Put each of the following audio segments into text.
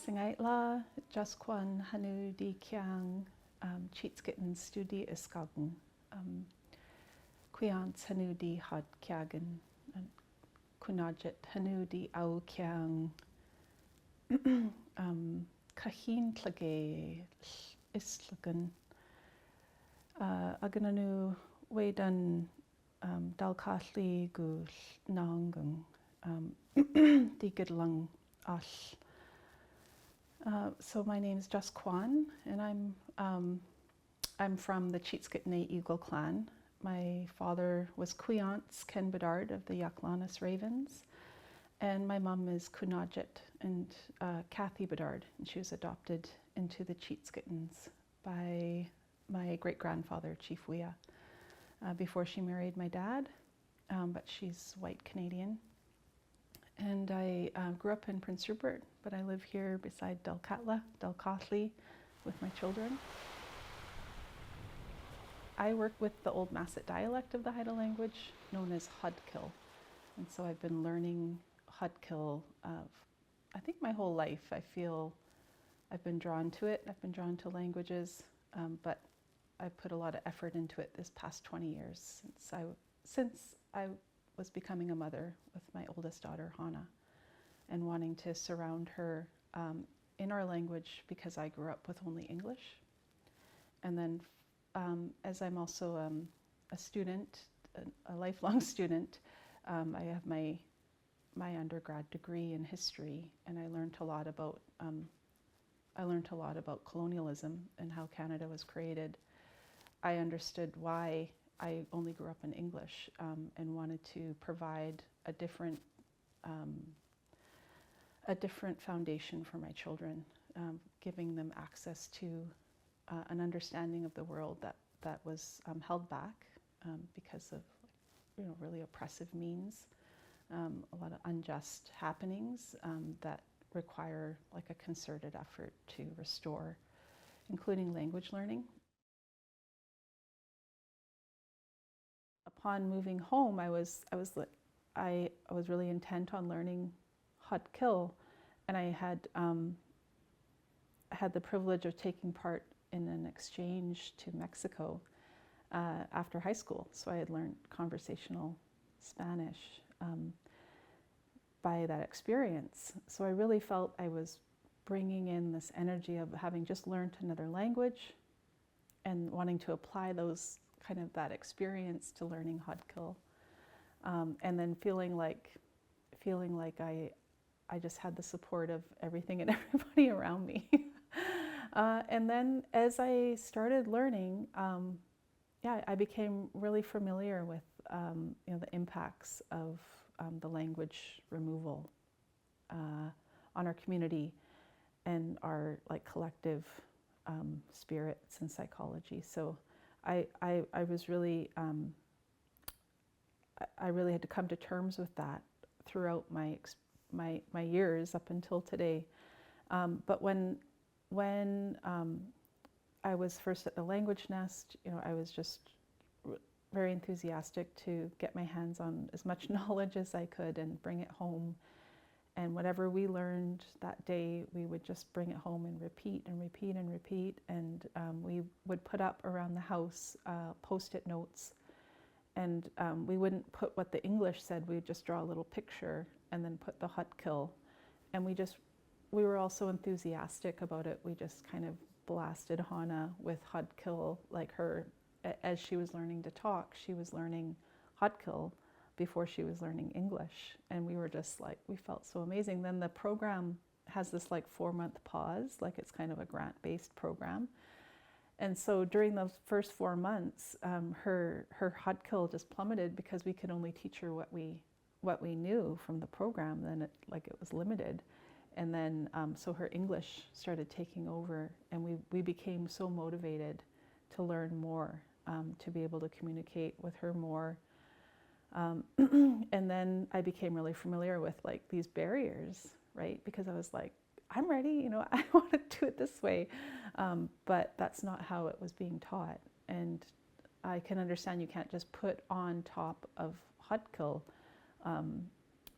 Singaitla, Jaskwan Hanu di Kiang, Cheatskitten Studi Iskagun, Quiance Hanu di Hod Kiagan, Kunajet Hanu di Au Kiang, Kahin Tlage Islagan, Agananu Wedan Dalkatli Gu Nangung, Di Gidlang Ash. So my name is Jaskwan, and I'm from the Cheatskitten Eagle clan. My father was Quiance Ken Bedard of the Yaklanis Ravens, and my mom is Kunajet and Kathy Bedard, and she was adopted into the Cheatskittens by my great-grandfather, Chief Wea, before she married my dad, but she's white Canadian. And I grew up in Prince Rupert, but I live here beside Dalkatli, with my children. I work with the Old Masset dialect of the Haida language, known as Hudkill. And so I've been learning Hudkill, I think my whole life. I feel I've been drawn to it. I've been drawn to languages, but I've put a lot of effort into it this past 20 years since I was becoming a mother with my oldest daughter, Hannah, and wanting to surround her in our language because I grew up with only English. And then as I'm also a student, a lifelong student, I have my undergrad degree in history, and I learned a lot about colonialism and how Canada was created. I understood why I only grew up in English and wanted to provide a different foundation for my children, giving them access to an understanding of the world that was held back because of really oppressive means, a lot of unjust happenings that require like a concerted effort to restore, including language learning. Upon moving home, I was really intent on learning Hudkill, and I had the privilege of taking part in an exchange to Mexico after high school. So I had learned conversational Spanish by that experience. So I really felt I was bringing in this energy of having just learned another language and wanting to apply that experience to learning Hudkill, and then feeling like I just had the support of everything and everybody around me. And then as I started learning, I became really familiar with the impacts of the language removal on our community and our collective spirits and psychology. So I was really I really had to come to terms with that throughout my years up until today. But when I was first at the Language Nest, I was just very enthusiastic to get my hands on as much knowledge as I could and bring it home. And whatever we learned that day, we would just bring it home and repeat and repeat and repeat. And we would put up around the house Post-it notes. And we wouldn't put what the English said, we'd just draw a little picture and then put the Hudkill. And we were all so enthusiastic about it. We just kind of blasted Hannah with Hudkill, like her, as she was learning to talk, she was learning Hudkill before she was learning English. And we were just we felt so amazing. Then the program has this 4-month pause, it's kind of a grant-based program. And so during those first 4 months, her Hudkill just plummeted because we could only teach her what we knew from the program. Then it was limited. And then so her English started taking over, and we became so motivated to learn more, to be able to communicate with her more. And then I became really familiar with these barriers, right? Because I was I'm ready, I want to do it this way. But that's not how it was being taught. And I can understand you can't just put on top of Hudkill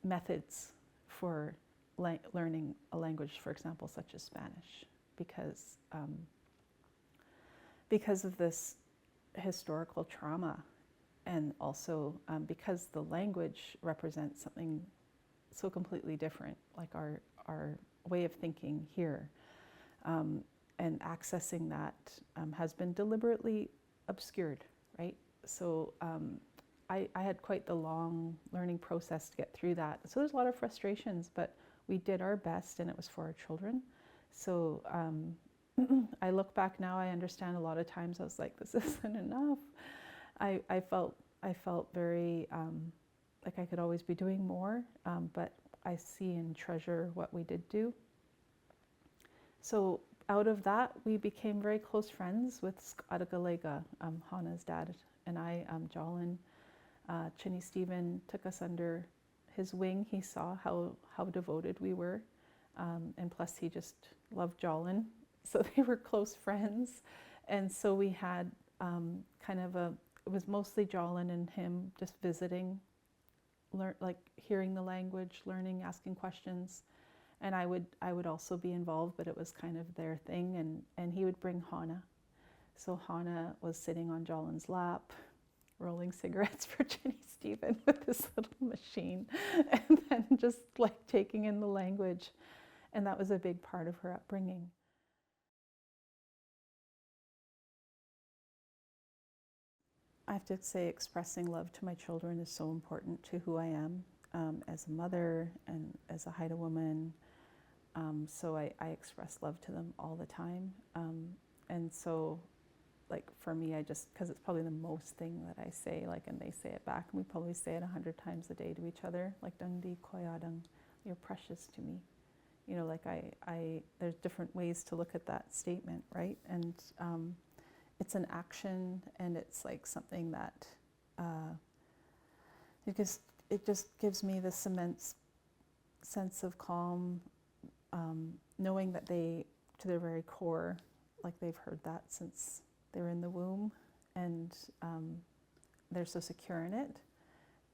methods for learning a language, for example, such as Spanish, because of this historical trauma, and also because the language represents something so completely different, like our way of thinking here, and accessing that has been deliberately obscured, right? So I had quite the long learning process to get through that. So there's a lot of frustrations, but we did our best, and it was for our children. So I look back now, I understand a lot of times I was like, this isn't enough. I felt very like I could always be doing more, but I see and treasure what we did do. So out of that, we became very close friends with Adagalega, Hana's dad, and I, Jolin. Chinny Stephen took us under his wing. He saw how devoted we were, and plus he just loved Jolin, so they were close friends. And so we had kind of it was mostly Jolin and him just visiting, like hearing the language, learning, asking questions. And I would also be involved, but it was kind of their thing. And he would bring Hana. So Hana was sitting on Jolin's lap, rolling cigarettes for Chinny Stephen with this little machine, and then just like taking in the language. And that was a big part of her upbringing. I have to say, expressing love to my children is so important to who I am as a mother and as a Haida woman. So I express love to them all the time. And so, like, for me, because it's probably the most thing that I say, like, and they say it back, and we probably say it 100 times a day to each other, like, Dungdi Koyadang, you're precious to me. You know, like, there's different ways to look at that statement, right? And it's an action, and it's like something that it just gives me this immense sense of calm, knowing that they, to their very core, like they've heard that since they were in the womb, and they're so secure in it.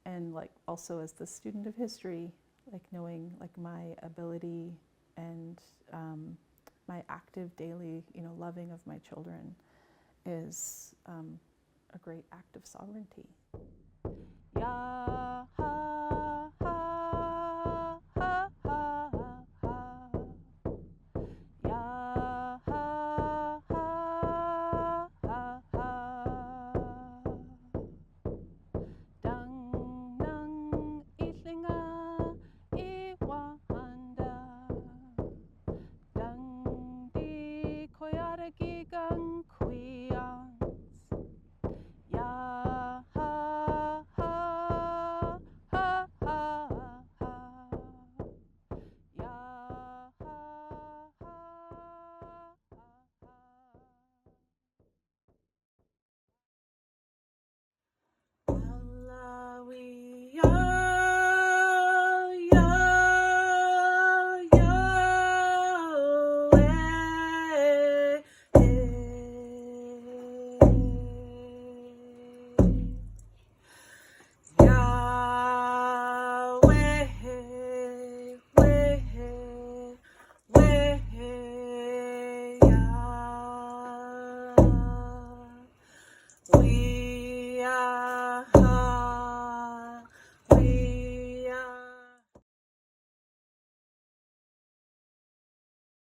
And like also as the student of history, like knowing like my ability and my active daily, loving of my children is a great act of sovereignty. Ya